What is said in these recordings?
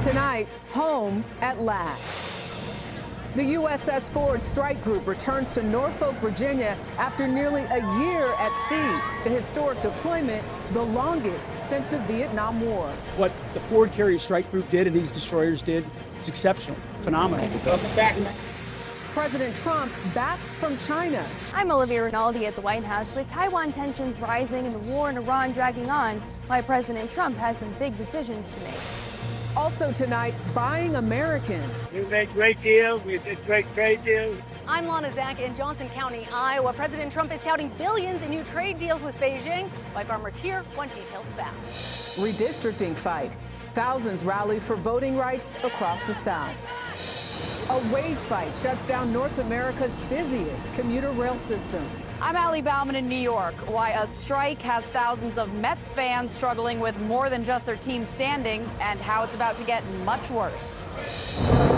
Tonight, home at last. The USS Ford strike group returns to Norfolk, Virginia after nearly a year at sea. The historic deployment, the longest since the Vietnam War. What the Ford carrier strike group did and these destroyers did is exceptional, phenomenal. President Trump back from China. I'm Olivia Rinaldi at the White House. With Taiwan tensions rising and the war in Iran dragging on, why President Trump has some big decisions to make. Also tonight, buying American. We make great deals. We did great trade deals. I'm Lana Zach in Johnson County, Iowa. President Trump is touting billions in new trade deals with Beijing. Why farmers here want details fast. Redistricting fight. Thousands rally for voting rights across the South. A wage fight shuts down North America's busiest commuter rail system. I'm Allie Bauman in New York. Why a strike has thousands of Mets fans struggling with more than just their team standing, and how it's about to get much worse.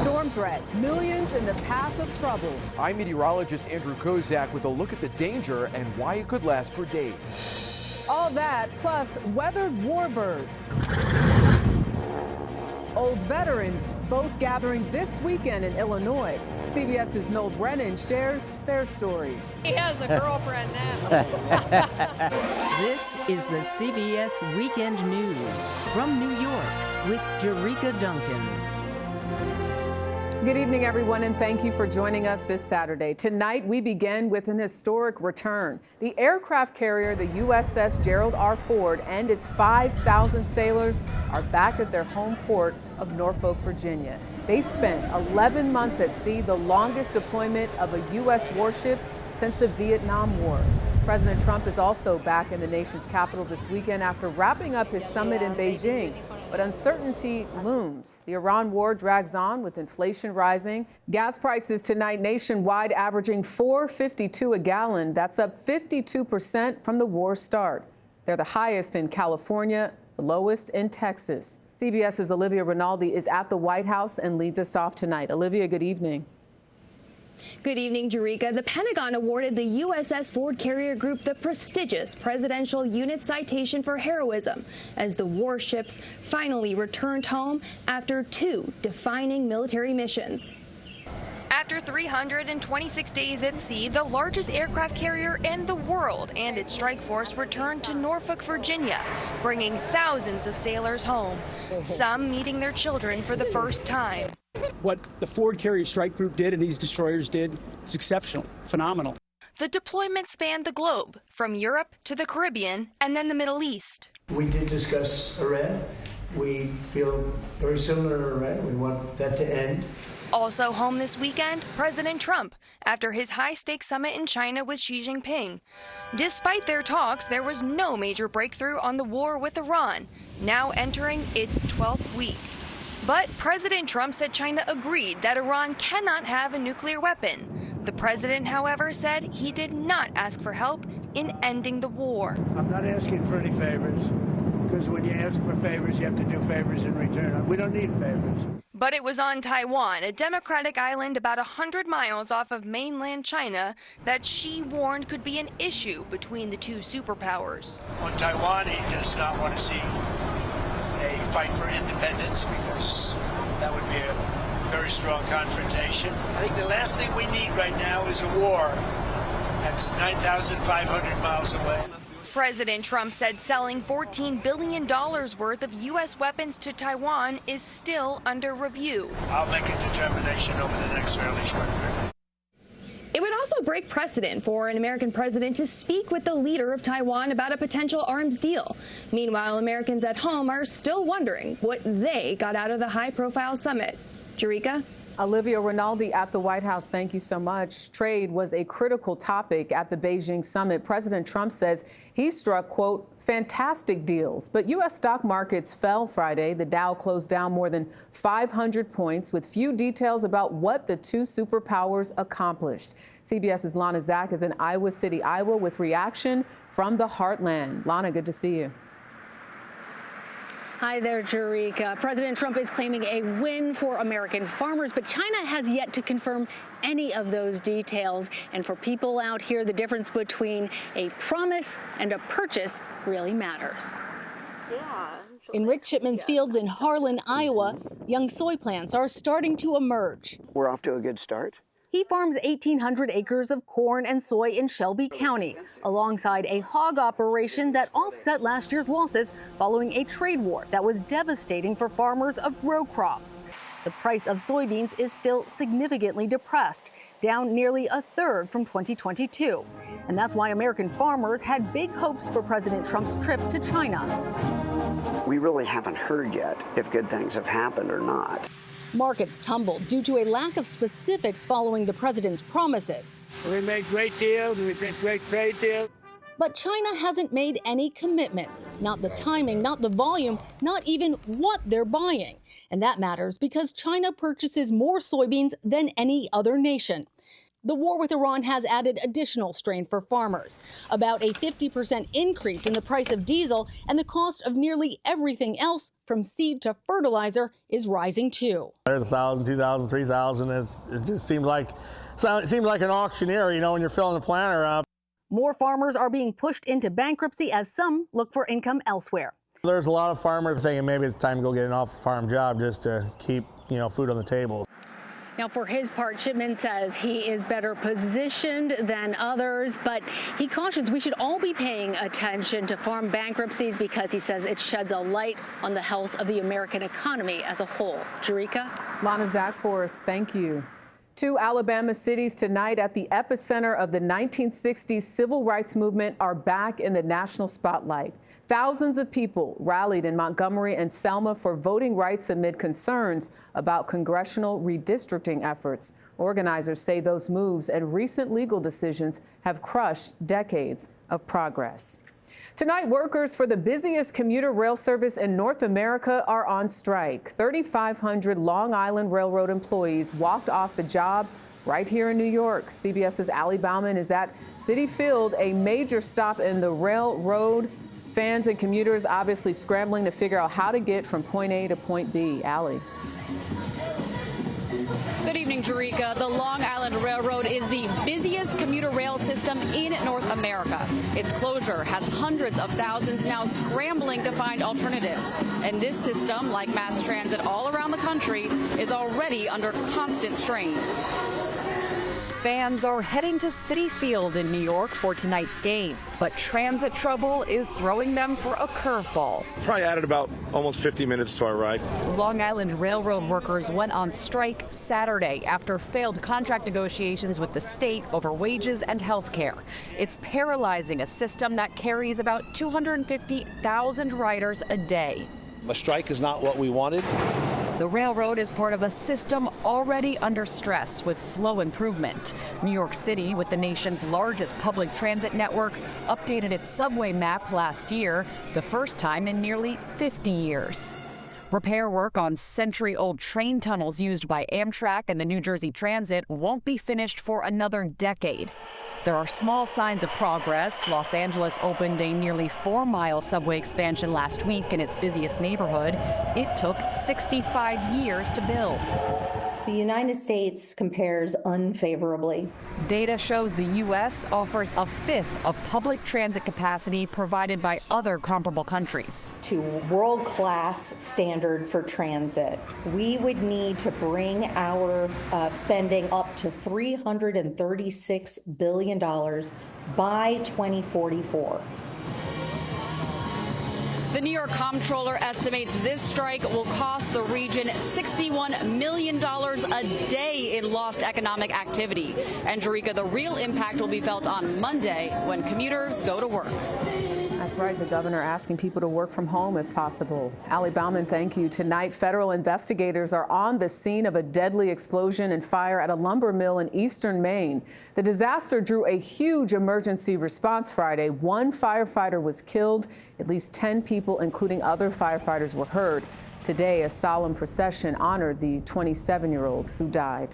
Storm threat, millions in the path of trouble. I'm meteorologist Andrew Kozak with a look at the danger and why it could last for days. All that, plus weathered warbirds. Old veterans both gathering this weekend in Illinois. CBS's Noel Brennan shares their stories. He has a girlfriend now. This is the CBS Weekend News from New York with Jerika Duncan. Good evening, everyone, and thank you for joining us this Saturday. Tonight, we begin with an historic return. The aircraft carrier, the USS Gerald R. Ford, and its 5,000 sailors are back at their home port of Norfolk, Virginia. They spent 11 months at sea, the longest deployment of a U.S. warship since the Vietnam War. President Trump is also back in the nation's capital this weekend after wrapping up his summit in Beijing. But uncertainty looms. The Iran war drags on with inflation rising. Gas prices tonight nationwide averaging $4.52 a gallon. That's up 52% from the war's start. They're the highest in California, the lowest in Texas. CBS's Olivia Rinaldi is at the White House and leads us off tonight. Olivia, good evening. Good evening, Jerika. The Pentagon awarded the USS Ford Carrier Group the prestigious Presidential Unit Citation for heroism as the warships finally returned home after 2 defining military missions. After 326 days at sea, the largest aircraft carrier in the world and its strike force returned to Norfolk, Virginia, bringing thousands of sailors home, some meeting their children for the first time. What the Ford carrier strike group did and these destroyers did is exceptional, phenomenal. The deployment spanned the globe, from Europe to the Caribbean and then the Middle East. We did discuss Iran. We feel very similar to Iran. We want that to end. Also home this weekend, President Trump, after his high-stakes summit in China with Xi Jinping. Despite their talks, there was no major breakthrough on the war with Iran, now entering its 12th week. But President Trump said China agreed that Iran cannot have a nuclear weapon. The president, however, said he did not ask for help in ending the war. I'm not asking for any favors, because when you ask for favors, you have to do favors in return. We don't need favors. But it was on Taiwan, a democratic island about 100 miles off of mainland China, that Xi warned could be an issue between the two superpowers. On Taiwan, he does not want to see a fight for independence, because that would be a very strong confrontation. I think the last thing we need right now is a war that's 9,500 miles away. President Trump said selling $14 billion worth of U.S. weapons to Taiwan is still under review. I'll make a determination over the next fairly short period. It would also break precedent for an American president to speak with the leader of Taiwan about a potential arms deal. Meanwhile, Americans at home are still wondering what they got out of the high-profile summit. Jerika? Olivia Rinaldi at the White House, thank you so much. Trade was a critical topic at the Beijing summit. President Trump says he struck, quote, fantastic deals. But U.S. stock markets fell Friday. The Dow closed down more than 500 points with few details about what the two superpowers accomplished. CBS's Lana Zach is in Iowa City, Iowa, with reaction from the heartland. Lana, good to see you. Hi there, Jerika. President Trump is claiming a win for American farmers, but China has yet to confirm any of those details. And for people out here, the difference between a promise and a purchase really matters. Yeah. In Rick Chipman's fields in Harlan, Iowa, young soy plants are starting to emerge. We're off to a good start. He farms 1,800 acres of corn and soy in Shelby County, alongside a hog operation that offset last year's losses following a trade war that was devastating for farmers of row crops. The price of soybeans is still significantly depressed, down nearly a third from 2022. And that's why American farmers had big hopes for President Trump's trip to China. We really haven't heard yet if good things have happened or not. Markets tumbled due to a lack of specifics following the president's promises. We make great deals. We make great trade deals. But China hasn't made any commitments, not the timing, not the volume, not even what they're buying. And that matters because China purchases more soybeans than any other nation. The war with Iran has added additional strain for farmers. About a 50% increase in the price of diesel, and the cost of nearly everything else, from seed to fertilizer, is rising too. There's 1,000, 2,000, 3,000. It just seems like an auctioneer, you know, when you're filling the planter up. More farmers are being pushed into bankruptcy as some look for income elsewhere. There's a lot of farmers thinking maybe it's time to go get an off-farm job just to keep, you know, food on the table. Now, for his part, Chipman says he is better positioned than others, but he cautions we should all be paying attention to farm bankruptcies because he says it sheds a light on the health of the American economy as a whole. Jerika? Lana Zach Forrest, thank you. Two Alabama cities tonight at the epicenter of the 1960s civil rights movement are back in the national spotlight. Thousands of people rallied in Montgomery and Selma for voting rights amid concerns about congressional redistricting efforts. Organizers say those moves and recent legal decisions have crushed decades of progress. Tonight, workers for the busiest commuter rail service in North America are on strike. 3,500 Long Island Railroad employees walked off the job right here in New York. CBS's Allie Bauman is at Citi Field, a major stop in the railroad. Fans and commuters obviously scrambling to figure out how to get from point A to point B. Allie. Good evening, Jerika. The Long Island Railroad is the busiest commuter rail system in North America. Its closure has hundreds of thousands now scrambling to find alternatives. And this system, like mass transit all around the country, is already under constant strain. Fans are heading to Citi Field in New York for tonight's game, but transit trouble is throwing them for a curveball. Probably added about almost 50 minutes to our ride. Long Island Railroad workers went on strike Saturday after failed contract negotiations with the state over wages and health care. It's paralyzing a system that carries about 250,000 riders a day. A strike is not what we wanted. The railroad is part of a system already under stress with slow improvement. New York City, with the nation's largest public transit network, updated its subway map last year, the first time in nearly 50 years. Repair work on century-old train tunnels used by Amtrak and the New Jersey Transit won't be finished for another decade. There are small signs of progress. Los Angeles opened a nearly 4-mile subway expansion last week in its busiest neighborhood. It took 65 years to build. The United States compares unfavorably. Data shows the U.S. offers a fifth of public transit capacity provided by other comparable countries. To world-class standard for transit, we would need to bring our spending up to $336 billion by 2044. The New York Comptroller estimates this strike will cost the region $61 million a day in lost economic activity. And Jerika, the real impact will be felt on Monday when commuters go to work. That's right. The governor asking people to work from home if possible. Allie Bauman, thank you. Tonight, federal investigators are on the scene of a deadly explosion and fire at a lumber mill in eastern Maine. The disaster drew a huge emergency response Friday. One firefighter was killed. At least 10 people, including other firefighters, were hurt. Today, a solemn procession honored the 27-year-old who died.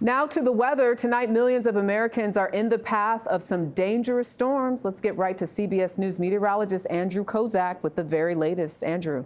Now to the weather. Tonight, millions of Americans are in the path of some dangerous storms. Let's get right to CBS News meteorologist Andrew Kozak with the very latest. Andrew.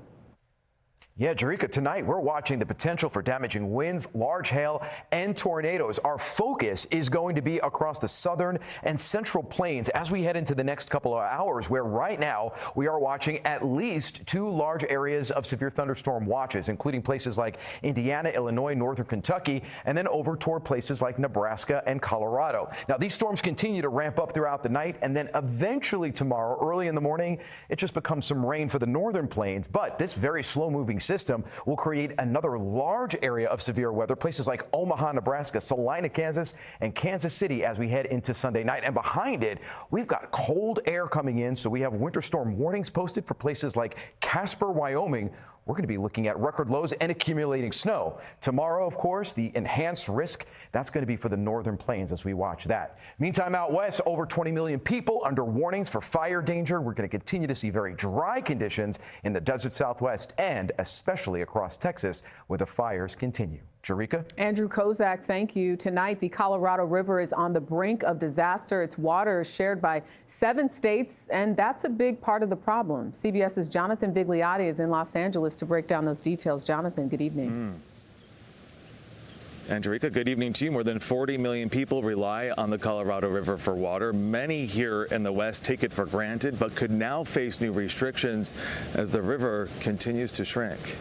Yeah, Jerika, tonight we're watching the potential for damaging winds, large hail, and tornadoes. Our focus is going to be across the southern and central plains as we head into the next couple of hours, where right now we are watching at least 2 large areas of severe thunderstorm watches, including places like Indiana, Illinois, northern Kentucky, and then over toward places like Nebraska and Colorado. Now, these storms continue to ramp up throughout the night, and then eventually tomorrow, early in the morning, it just becomes some rain for the northern plains. But this very slow-moving system will create another large area of severe weather, places like Omaha, Nebraska, Salina, Kansas, and Kansas City as we head into Sunday night. And behind it, we've got cold air coming in, so we have winter storm warnings posted for places like Casper, Wyoming. We're going to be looking at record lows and accumulating snow. Tomorrow, of course, the enhanced risk, that's going to be for the northern plains as we watch that. Meantime, out west, over 20 million people under warnings for fire danger. We're going to continue to see very dry conditions in the desert Southwest and especially across Texas where the fires continue. Jerika? Andrew Kozak, thank you. Tonight, the Colorado River is on the brink of disaster. Its water is shared by 7 states, and that's a big part of the problem. CBS's Jonathan Vigliotti is in Los Angeles to break down those details. Jonathan, good evening. And Jerika, good evening to you. More than 40 million people rely on the Colorado River for water. Many here in the West take it for granted, but could now face new restrictions as the river continues to shrink.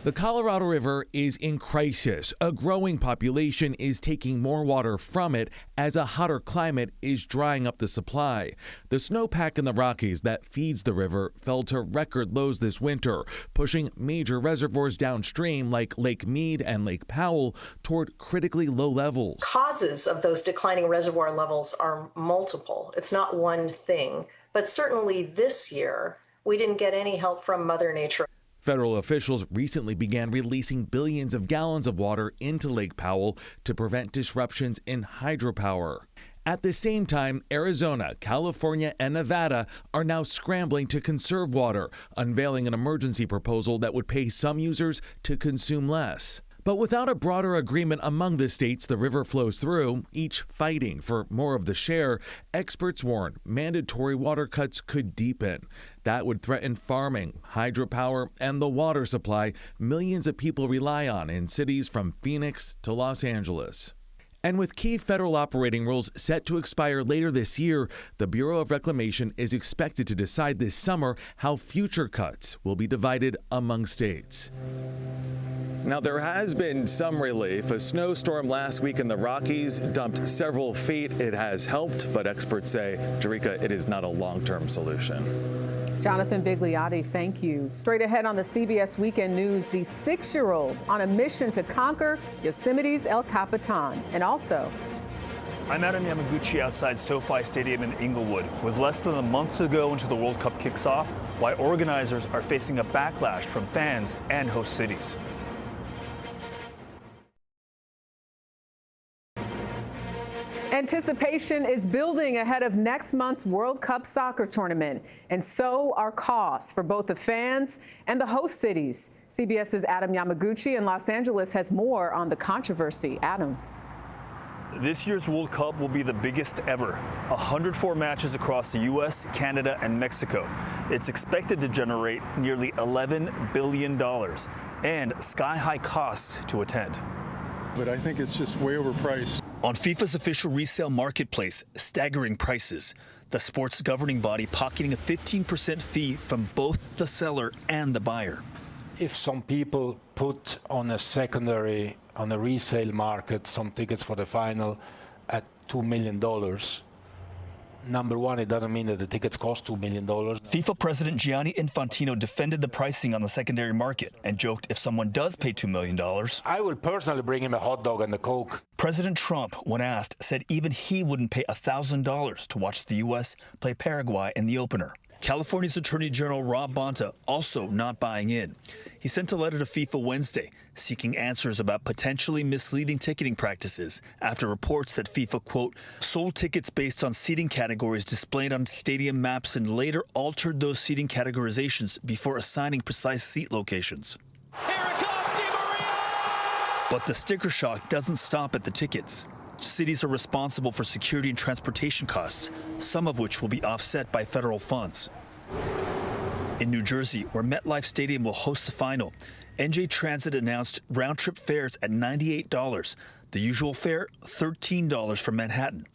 The Colorado River is in crisis. A growing population is taking more water from it as a hotter climate is drying up the supply. The snowpack in the Rockies that feeds the river fell to record lows this winter, pushing major reservoirs downstream like Lake Mead and Lake Powell toward critically low levels. Causes of those declining reservoir levels are multiple. It's not one thing, but certainly this year we didn't get any help from Mother Nature. Federal officials recently began releasing billions of gallons of water into Lake Powell to prevent disruptions in hydropower. At the same time, Arizona, California, and Nevada are now scrambling to conserve water, unveiling an emergency proposal that would pay some users to consume less. But without a broader agreement among the states the river flows through, each fighting for more of the share, experts warn mandatory water cuts could deepen. That would threaten farming, hydropower, and the water supply millions of people rely on in cities from Phoenix to Los Angeles. And with key federal operating rules set to expire later this year, the Bureau of Reclamation is expected to decide this summer how future cuts will be divided among states. Now, there has been some relief. A snowstorm last week in the Rockies dumped several feet. It has helped, but experts say, Jerika, it is not a long-term solution. Jonathan Vigliotti, thank you. Straight ahead on the CBS Weekend News, the 6-year-old on a mission to conquer Yosemite's El Capitan. And also, I'm Adam Yamaguchi outside SoFi Stadium in Inglewood. With less than a month to go until the World Cup kicks off, why organizers are facing a backlash from fans and host cities. Anticipation is building ahead of next month's World Cup soccer tournament, and so are costs for both the fans and the host cities. CBS's Adam Yamaguchi in Los Angeles has more on the controversy. Adam. This year's World Cup will be the biggest ever, 104 matches across the U.S., Canada, and Mexico. It's expected to generate nearly $11 billion and sky-high costs to attend. But I think it's just way overpriced. On FIFA's official resale marketplace, staggering prices. The sport's governing body pocketing a 15% fee from both the seller and the buyer. If some people put on a resale market some tickets for the final at $2 million, number one, it doesn't mean that the tickets cost $2 million. FIFA President Gianni Infantino defended the pricing on the secondary market and joked if someone does pay $2 million, I will personally bring him a hot dog and a Coke. President Trump, when asked, said even he wouldn't pay $1,000 to watch the U.S. play Paraguay in the opener. California's Attorney General Rob Bonta also not buying in. He sent a letter to FIFA Wednesday seeking answers about potentially misleading ticketing practices after reports that FIFA, quote, sold tickets based on seating categories displayed on stadium maps and later altered those seating categorizations before assigning precise seat locations. Here it comes, Di Maria! But the sticker shock doesn't stop at the tickets. Cities are responsible for security and transportation costs, some of which will be offset by federal funds. In New Jersey, where MetLife Stadium will host the final, NJ Transit announced round-trip fares at $98. The usual fare, $13 for Manhattan.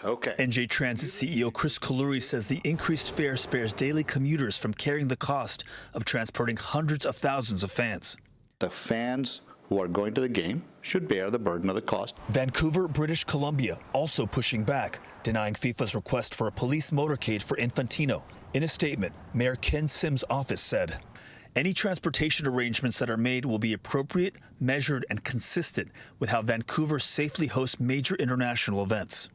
Okay. NJ Transit CEO Chris Kaluri says the increased fare spares daily commuters from carrying the cost of transporting hundreds of thousands of fans. The fans who are going to the game should bear the burden of the cost. Vancouver, British Columbia, also pushing back, denying FIFA's request for a police motorcade for Infantino. In a statement, Mayor Ken Sims' office said, any transportation arrangements that are made will be appropriate, measured, and consistent with how Vancouver safely hosts major international events.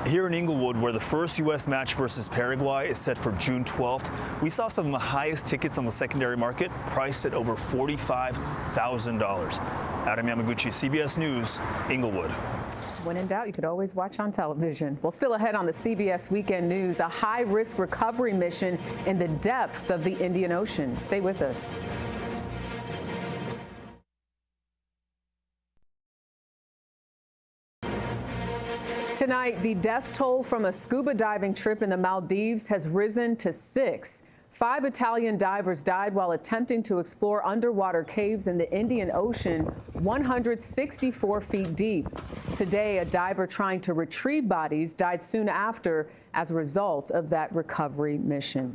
Here in Inglewood, where the first U.S. match versus Paraguay is set for June 12th, we saw some of the highest tickets on the secondary market, priced at over $45,000. Adam Yamaguchi, CBS News, Inglewood. When in doubt, you could always watch on television. Well, still ahead on the CBS Weekend News, a high-risk recovery mission in the depths of the Indian Ocean. Stay with us. Tonight, the death toll from a scuba diving trip in the Maldives has risen to 6. 5 Italian divers died while attempting to explore underwater caves in the Indian Ocean, 164 feet deep. Today, a diver trying to retrieve bodies died soon after as a result of that recovery mission.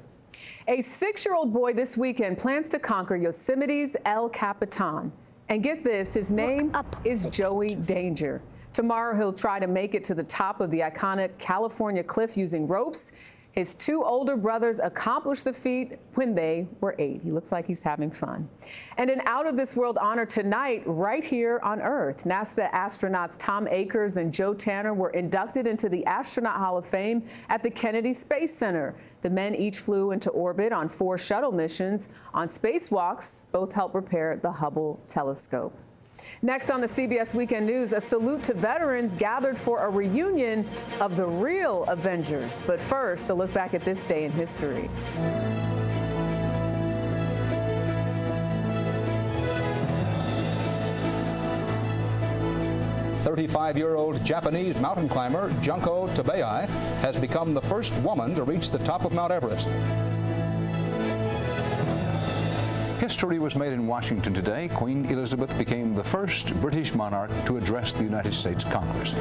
A 6-year-old boy this weekend plans to conquer Yosemite's El Capitan. And get this, his name is Joey Danger. Tomorrow, he'll try to make it to the top of the iconic California cliff using ropes. His 2 older brothers accomplished the feat when they were 8. He looks like he's having fun. And an out-of-this-world honor tonight right here on Earth. NASA astronauts Tom Akers and Joe Tanner were inducted into the Astronaut Hall of Fame at the Kennedy Space Center. The men each flew into orbit on 4 shuttle missions. On spacewalks, both helped repair the Hubble telescope. Next on the CBS Weekend News, a salute to veterans gathered for a reunion of the real Avengers. But first, a look back at this day in history. "35-year-old Japanese mountain climber Junko Tabei has become the first woman to reach the top of Mount Everest. History was made in Washington today. Queen Elizabeth became the first British monarch to address the United States Congress.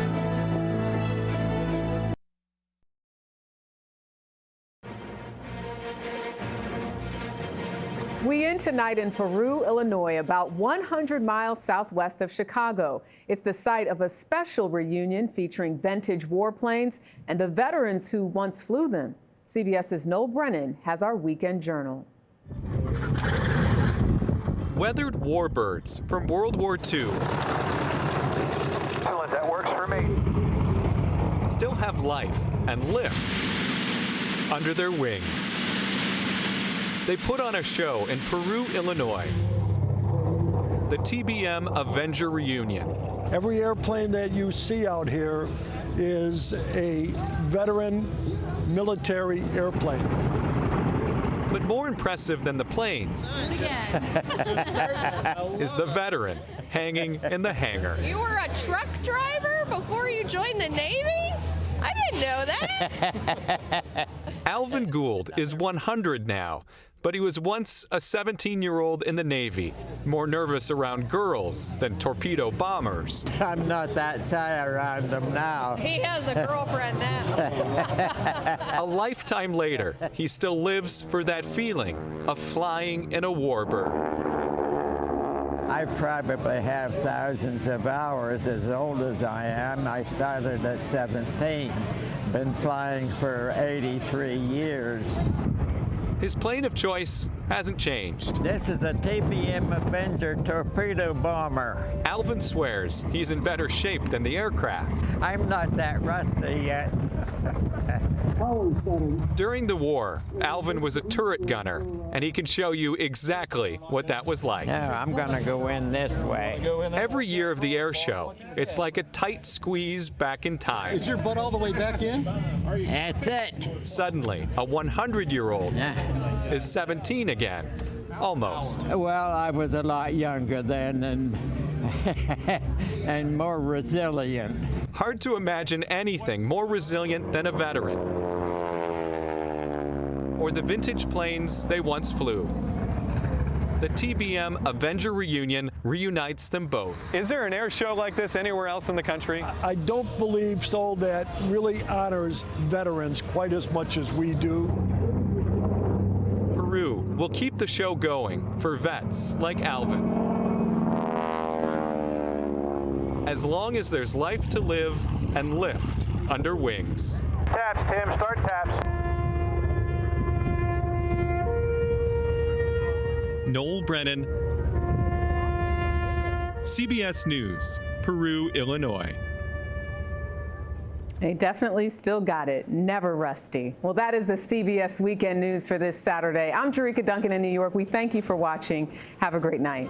We end tonight in Peru, Illinois, about 100 miles southwest of Chicago. It's the site of a special reunion featuring vintage warplanes and the veterans who once flew them. CBS's Noel Brennan has our weekend journal. Weathered warbirds from World War II. Excellent, that works for me. Still have life and lift under their wings. They put on a show in Peru, Illinois. The TBM Avenger Reunion. Every airplane that you see out here is a veteran military airplane. But more impressive than the planes is the veteran hanging in the hangar. You were a truck driver before you joined the Navy? I didn't know that. Alvin Gould is 100 now, but he was once a 17-year-old in the Navy, more nervous around girls than torpedo bombers. I'm not that shy around them now. He has a girlfriend now. A lifetime later, he still lives for that feeling of flying in a warbird. I probably have thousands of hours. As old as I am, I started at 17. Been flying for 83 years. His plane of choice hasn't changed. This is a TBM Avenger torpedo bomber. Alvin swears he's in better shape than the aircraft. I'm not that rusty yet. During the war, Alvin was a turret gunner, and he can show you exactly what that was like. No, I'm gonna go in this way. Every year of the air show, it's like a tight squeeze back in time. Is your butt all the way back in? That's it. Suddenly, a 100-year-old is 17 again. Almost. Well, I was a lot younger then and more resilient. Hard to imagine anything more resilient than a veteran. or the vintage planes they once flew. The TBM Avenger reunion reunites them both. Is there an air show like this anywhere else in the country? I don't believe so. That really honors veterans quite as much as we do. Peru will keep the show going for vets like Alvin. As long as there's life to live and lift under wings. Taps, Tim, start taps. Noel Brennan, CBS News, Peru, Illinois. They definitely still got it. Never rusty. Well, that is the CBS Weekend News for this Saturday. I'm Jerika Duncan in New York. We thank you for watching. Have a great night.